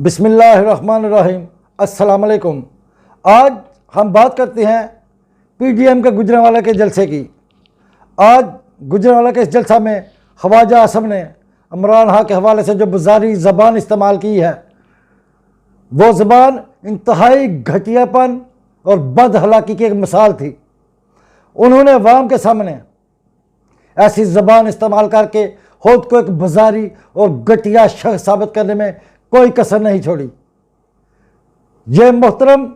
बिस्मिल्लाहिर्रहमानिर्रहीम। अस्सलाम वालेकुम। आज हम बात करते हैं पीडीएम के गुजरांवाला के जलसे की। आज गुजरांवाला के इस जलसा में ख्वाजा आसम ने इमरान खान के हवाले से जो बुज़ारी ज़बान इस्तेमाल की है, वो ज़बान इंतहाई घटियापन और बदहलाकी की एक मिसाल थी। उन्होंने अवाम के सामने ऐसी ज़बान इस्तेमाल करके खुद को एक बुज़ारी और घटिया शख्स साबित करने में कोई कसर नहीं छोड़ी। ये मोहतरम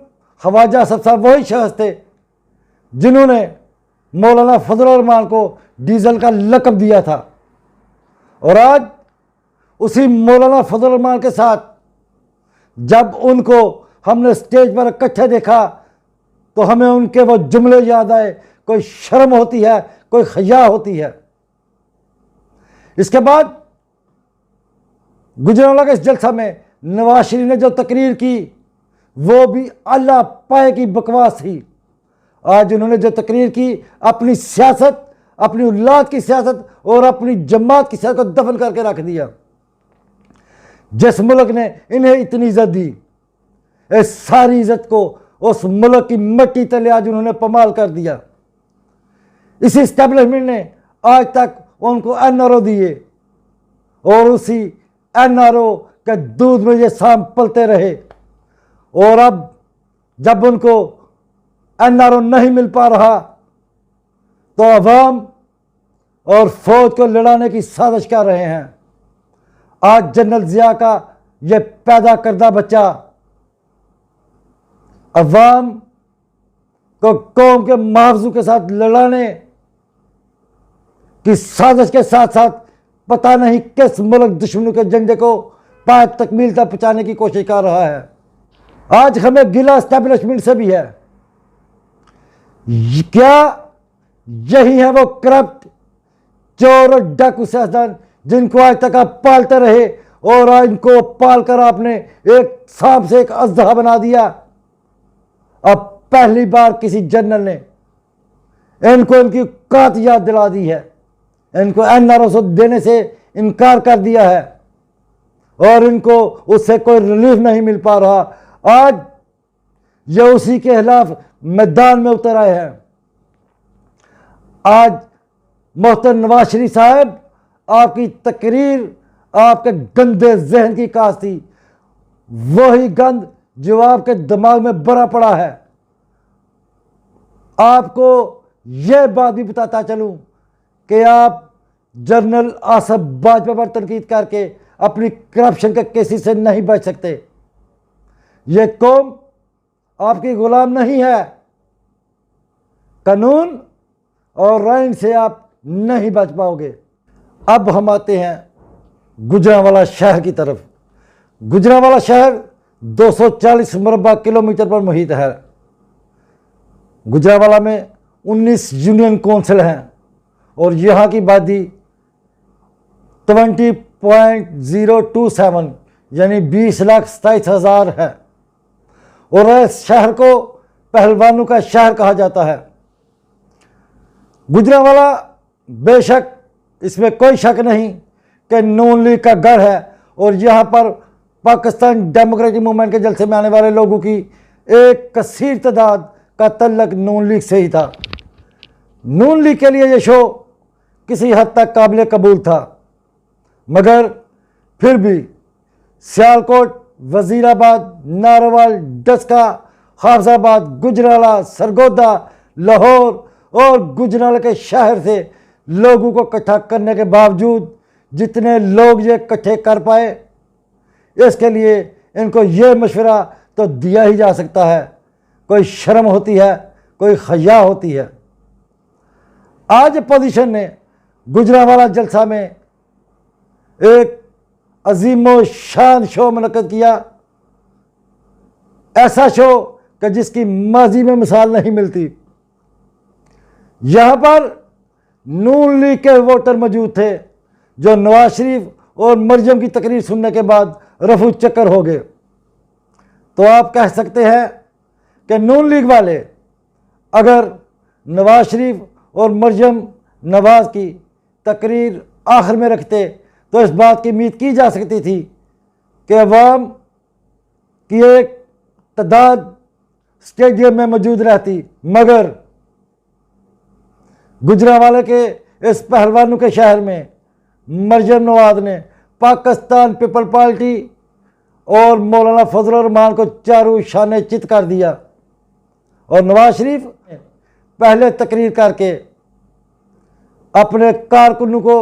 ख्वाजा आसम साहब वही शख्स थे जिन्होंने मौलाना फजलुर रहमान को डीजल का लक़ब दिया था, और आज उसी मौलाना फजलुर रहमान के साथ जब उनको हमने स्टेज पर इकट्ठे देखा तो हमें उनके वो जुमले याद आए। कोई शर्म होती है, कोई हया होती है। इसके बाद गुजरांवाला के इस जलसा में नवाज शरीफ ने जो तकरीर की वो भी अल्लाह पाए की बकवास थी। आज उन्होंने जो तकरीर की, अपनी सियासत, अपनी औलाद की सियासत और अपनी जमात की सियासत को दफन करके रख दिया। जिस मुल्क ने इन्हें इतनी इज्जत दी, इस सारी इज्जत को उस मुल्क की मिट्टी तले आज उन्होंने पमाल कर दिया। इसी इस्टेब्लिशमेंट ने आज तक उनको एनआरओ दिए और उसी एनआरओ के दूध में ये सांप पलते रहे, और अब जब उनको एनआरओ नहीं मिल पा रहा तो अवाम और फौज को लड़ाने की साजिश कर रहे हैं। आज जनरल जिया का ये पैदा करदा बच्चा अवाम को कौम के मुआवजे के साथ लड़ाने की साजिश के साथ साथ पता नहीं किस मुल्क दुश्मनों के झंडे को पाए तकमील तक पहुंचाने की कोशिश कर रहा है। आज हमें गिला एस्टेब्लिशमेंट से भी है। क्या यही है वो करप्ट चोर और डाकू सियासतदान जिनको आज तक आप पालते रहे, और आज इनको पालकर आपने एक सांप से एक अजदहा बना दिया। अब पहली बार किसी जनरल ने इनको इनकी औकात याद दिला दी है, इनको एनआरओ देने से इनकार कर दिया है और इनको उससे कोई रिलीफ नहीं मिल पा रहा। आज ये उसी के खिलाफ मैदान में उतर आए हैं। आज मोहतरम नवाज शरीफ साहब, आपकी तकरीर आपके गंदे जहन की काश थी, वही गंद जो आपके दिमाग में भरा पड़ा है। आपको यह बात भी बताता चलूं कि आप जनरल आसिफ वाजपेयी पर तनकीद करके अपनी करप्शन के केसेस से नहीं बच सकते। यह कौम आपकी गुलाम नहीं है। कानून और आइन से आप नहीं बच पाओगे। अब हम आते हैं गुजरांवाला शहर की तरफ। गुजरांवाला शहर 240 मुरबा किलोमीटर पर मुहित है। गुजरांवाला में 19 यूनियन काउंसिल हैं और यहाँ की आबादी 20.027 यानी 20,27,000 है, और इस शहर को पहलवानों का शहर कहा जाता है। गुजरांवाला बेशक इसमें कोई शक नहीं कि नून लीग का गढ़ है, और यहाँ पर पाकिस्तान डेमोक्रेटिक मूवमेंट के जलसे में आने वाले लोगों की एक कसीर तादाद का तल्लक नून लीग से ही था। नून लीग के लिए ये शो किसी हद तक काबिल कबूल था, मगर फिर भी सियालकोट, वजीराबाद, नारोवाल, डस्का, हाफजाबाद, गुजरांवाला, सरगोदा, लाहौर और गुजरांवाला के शहर से लोगों को इकट्ठा करने के बावजूद जितने लोग ये इकट्ठे कर पाए, इसके लिए इनको ये मशवरा तो दिया ही जा सकता है। कोई शर्म होती है, कोई हया होती है। आज अपोजिशन ने गुजरांवाला जलसा में एक अजीमो शान शो मुनक़्क़िद किया, ऐसा शो कि जिसकी माजी में मिसाल नहीं मिलती। यहाँ पर नून लीग के वोटर मौजूद थे जो नवाज शरीफ और मरियम की तकरीर सुनने के बाद रफू चक्कर हो गए। तो आप कह सकते हैं कि नून लीग वाले अगर नवाज शरीफ और मरियम नवाज की तकरीर आखिर में रखते तो इस बात की उम्मीद की जा सकती थी कि अवाम की एक तादाद स्टेडियम में मौजूद रहती, मगर गुजरांवाले के इस पहलवानों के शहर में मरियम नवाज ने पाकिस्तान पीपल पार्टी और मौलाना फजल रहमान को चारों शाने चित कर दिया। और नवाज शरीफ पहले तकरीर करके अपने कारकुनों को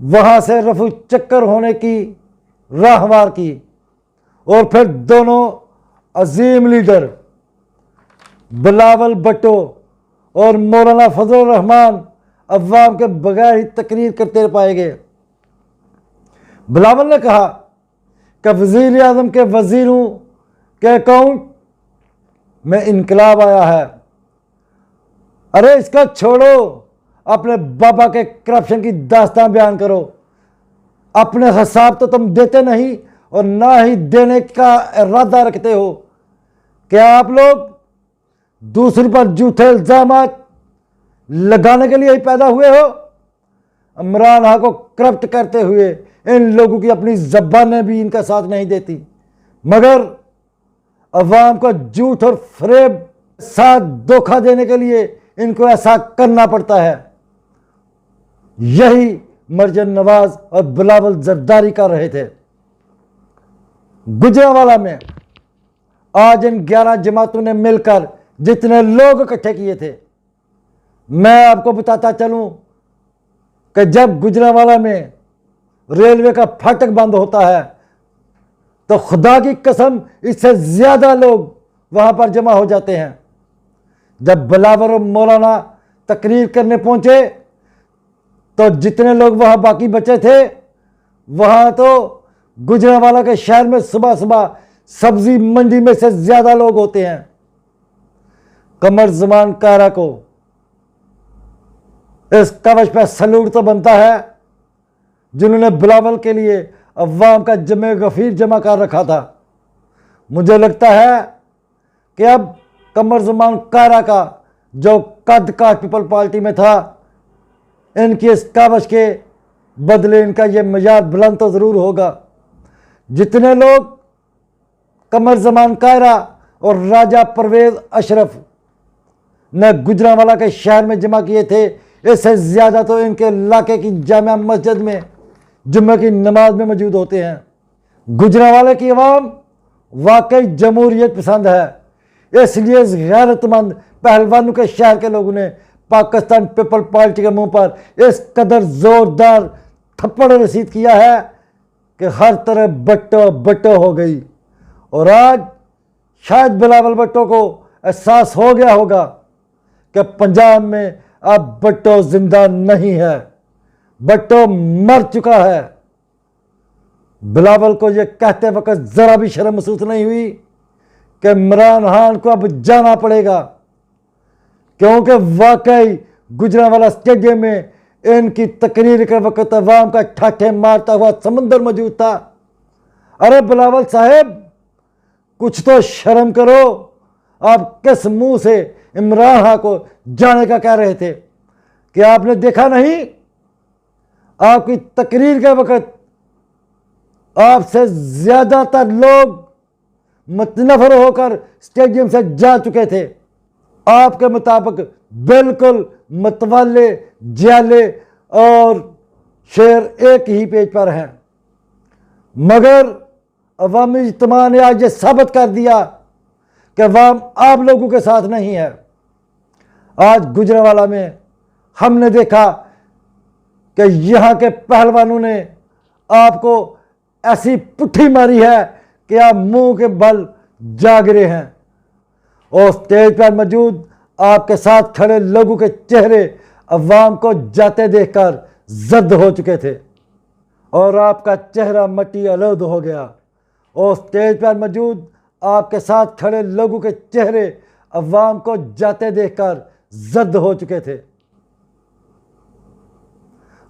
वहां से रफू चक्कर होने की राहवार की, और फिर दोनों अजीम लीडर बिलावल भुट्टो और मौलाना फजल रहमान अवाम के बगैर ही तकरीर करते पाए गए। बिलावल ने कहा कि वज़ीर आज़म के वज़ीरों के अकाउंट में इनकलाब आया है। अरे इसका छोड़ो, अपने बाबा के करप्शन की दास्तान बयान करो। अपने हिसाब तो तुम देते नहीं और ना ही देने का इरादा रखते हो। क्या आप लोग दूसरे पर झूठे इल्जाम लगाने के लिए ही पैदा हुए हो? इमरान खान को करप्ट करते हुए इन लोगों की अपनी ज़बानें भी इनका साथ नहीं देती, मगर अवाम को झूठ और फरेब साथ धोखा देने के लिए इनको ऐसा करना पड़ता है। यही मरियम नवाज और बिलावल जरदारी कर रहे थे। गुजरांवाला में आज इन 11 जमातों ने मिलकर जितने लोग इकट्ठे किए थे, मैं आपको बताता चलूं कि जब गुजरांवाला में रेलवे का फाटक बंद होता है तो खुदा की कसम इससे ज्यादा लोग वहां पर जमा हो जाते हैं। जब बिलावल और मौलाना तकरीर करने पहुंचे तो जितने लोग वहां बाकी बचे थे, वहां तो गुजरांवाला के शहर में सुबह सुबह सब्जी मंडी में से ज्यादा लोग होते हैं। कमर जमान कायरा को इस कवच पर सलूट तो बनता है जिन्होंने बिलावल के लिए अवाम का जमे गफीर जमा कर रखा था। मुझे लगता है कि अब कमर जमान कायरा का जो कद काट पीपल पार्टी में था, इनकी इस कावश के बदले इनका ये मयार बुलंद तो ज़रूर होगा। जितने लोग कमर जमान कायरा और राजा परवेज अशरफ ने गुजरांवाला के शहर में जमा किए थे, इससे ज़्यादा तो इनके इलाके की जामिया मस्जिद में जुम्मे की नमाज में मौजूद होते हैं। गुजरांवाले की आवाम वाकई जमहूरियत पसंद है, इसलिए इस गैरतमंद पहलवानों के शहर के लोगों ने पाकिस्तान पीपल पार्टी के मुंह पर इस कदर जोरदार थप्पड़ रसीद किया है कि हर तरह बट्टो बट्टो हो गई। और आज शायद बिलावल भुट्टो को एहसास हो गया होगा कि पंजाब में अब भुट्टो जिंदा नहीं है, भुट्टो मर चुका है। बिलावल को यह कहते वक्त जरा भी शर्म महसूस नहीं हुई कि इमरान खान को अब जाना पड़ेगा, क्योंकि वाकई गुजरांवाला स्टेडियम में इनकी तकरीर के वक्त अवाम का ठाठे मारता हुआ समंदर मौजूद था। अरे बिलावल साहब, कुछ तो शर्म करो। आप किस मुंह से इमरान खान को जाने का कह रहे थे? क्या आपने देखा नहीं? आपकी तकरीर के वक्त आपसे ज्यादातर लोग मुतनफर होकर स्टेडियम से जा चुके थे। आपके मुताबिक बिल्कुल मतवाले, जाले और शेर एक ही पेज पर हैं, मगर अवामी इज्तिमा ने आज ये साबित कर दिया कि अवाम आप लोगों के साथ नहीं है। आज गुजरांवाला में हमने देखा कि यहाँ के पहलवानों ने आपको ऐसी पुट्ठी मारी है कि आप मुंह के बल जाग रहे हैं, और स्टेज पर मौजूद आपके साथ खड़े लोगों के चेहरे अवाम को जाते देखकर जद हो चुके थे, और आपका चेहरा मट्टी आलूद हो गया। और स्टेज पर मौजूद आपके साथ खड़े लोगों के चेहरे अवाम को जाते देखकर जद हो चुके थे,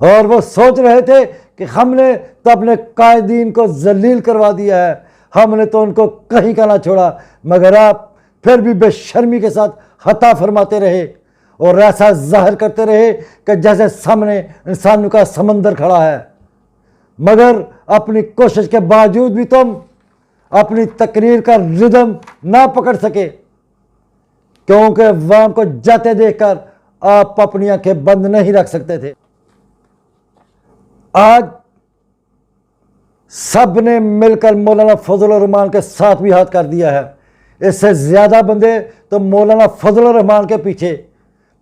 और वो सोच रहे थे कि हमने तो अपने कायदीन को जलील करवा दिया है, हमने तो उनको कहीं का ना छोड़ा। मगर आप फिर भी बेशर्मी के साथ हता फरमाते रहे और ऐसा जाहिर करते रहे कि जैसे सामने इंसानों का समंदर खड़ा है, मगर अपनी कोशिश के बावजूद भी तुम अपनी तकरीर का रिदम ना पकड़ सके, क्योंकि अवाम को जाते देखकर आप अपनी आंखें बंद नहीं रख सकते थे। आज सब ने मिलकर मौलाना फजलुर रहमान के साथ भी हाथ कर दिया है। इससे ज्यादा बंदे तो मौलाना फजलुर रहमान के पीछे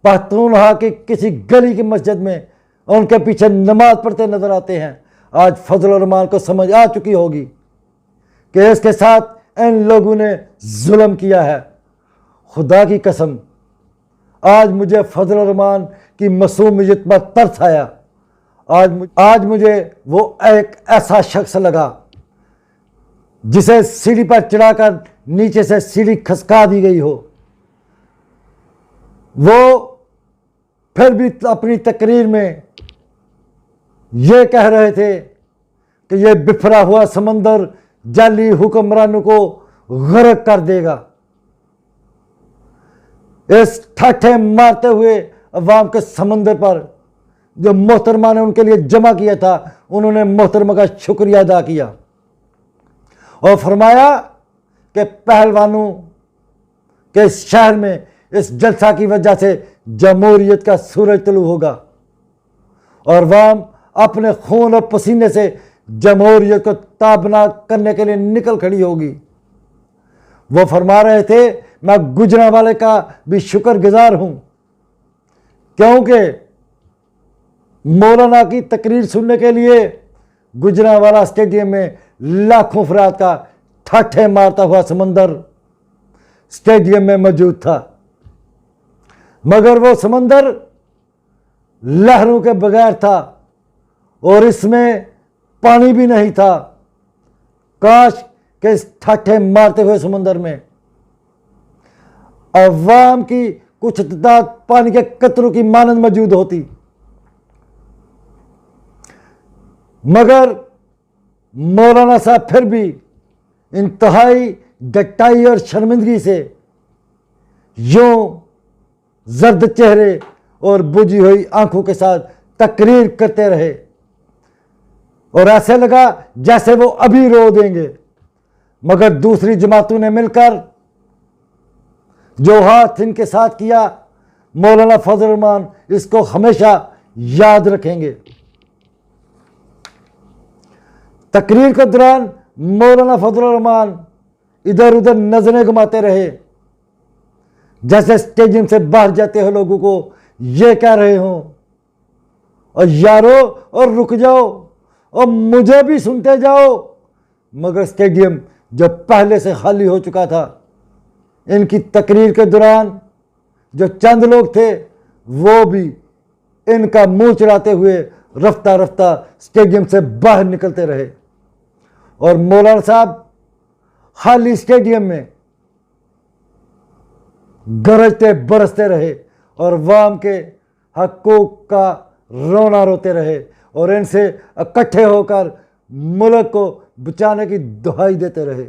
पख्तूनख्वा की किसी गली की मस्जिद में उनके पीछे नमाज पढ़ते नजर आते हैं। आज फजलुर रहमान को समझ आ चुकी होगी कि इसके साथ इन लोगों ने जुल्म किया है। खुदा की कसम, आज मुझे फजलुर रहमान की मासूमियत पर तरस आया। आज मुझे वो एक ऐसा शख्स लगा जिसे सीढ़ी पर चढ़ाकर नीचे से सीढ़ी खसका दी गई हो। वो फिर भी अपनी तकरीर में ये कह रहे थे कि ये बिफरा हुआ समंदर जाली हुक्मरानों को गर्क कर देगा। इस ठाठे मारते हुए अवाम के समंदर पर जो मोहतरमा ने उनके लिए जमा किया था, उन्होंने मोहतरमा का शुक्रिया अदा किया और फरमाया कि पहलवानों के शहर में इस जलसा की वजह से जमहूरियत का सूरज तुलू होगा और अवाम अपने खून और पसीने से जमहूरियत को ताबना करने के लिए निकल खड़ी होगी। वो फरमा रहे थे, मैं गुजरांवाले का भी शुक्रगुजार हूं, क्योंकि मौलाना की तकरीर सुनने के लिए गुजरांवाला स्टेडियम में लाखों अफराद का ठाठे मारता हुआ समंदर स्टेडियम में मौजूद था, मगर वो समंदर लहरों के बगैर था और इसमें पानी भी नहीं था। काश के इस ठाठे मारते हुए समंदर में अवाम की कुछ तादाद पानी के कतरों की मानंद मौजूद होती, मगर मौलाना साहब फिर भी इंतहाई डटाई और शर्मिंदगी से यूं जर्द चेहरे और बुझी हुई आंखों के साथ तकरीर करते रहे और ऐसे लगा जैसे वो अभी रो देंगे। मगर दूसरी जमातों ने मिलकर जो हाथ इनके साथ किया, मौलाना फजलुर रहमान इसको हमेशा याद रखेंगे। तकरीर के दौरान मौलाना फजलुर रहमान इधर उधर नजरें घुमाते रहे, जैसे स्टेडियम से बाहर जाते हुए लोगों को ये कह रहे हो, और यारो और रुक जाओ और मुझे भी सुनते जाओ। मगर स्टेडियम जो पहले से खाली हो चुका था, इनकी तकरीर के दौरान जो चंद लोग थे वो भी इनका मुंह चढ़ाते हुए रफ्ता रफ्ता स्टेडियम से बाहर निकलते रहे और मौलाना साहब खाली स्टेडियम में गरजते बरसते रहे और अवाम के हकों का रोना रोते रहे और इनसे इकट्ठे होकर मुल्क को बचाने की दुहाई देते रहे।